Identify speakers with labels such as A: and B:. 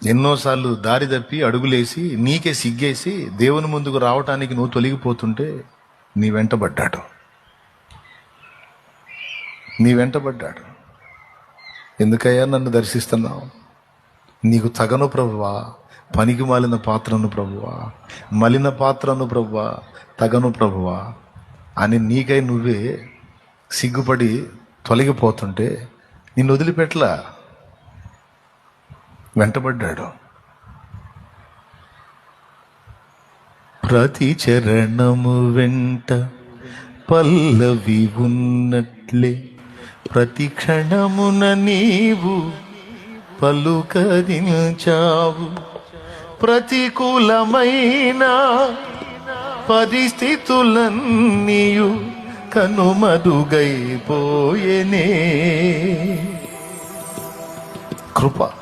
A: ఎన్నోసార్లు దారి తప్పి అడుగులేసి నీకే సిగ్గేసి దేవుని ముందుకు రావటానికి నువ్వు తొలగిపోతుంటే నీ వెంటబడ్డాడు. ఎందుకయ్యా నన్ను దర్శిస్తున్నావు? నీకు తగను ప్రభువా, పనికి మాలిన పాత్రను ప్రభువా, మలిన పాత్రను ప్రభువా, తగను ప్రభువా అని నీకై నువ్వే సిగ్గుపడి తొలగిపోతుంటే నిన్ను వదిలిపెట్టలా, వెంటబడ్డాడు. ప్రతి చరణము వెంట పల్లవి ఉన్నట్లే ప్రతి క్షణమున నీవు పలుకరించావు. ప్రతికూలమైన పరిస్థితులన్నీయు కనుమరుగైపోయేనే. కృప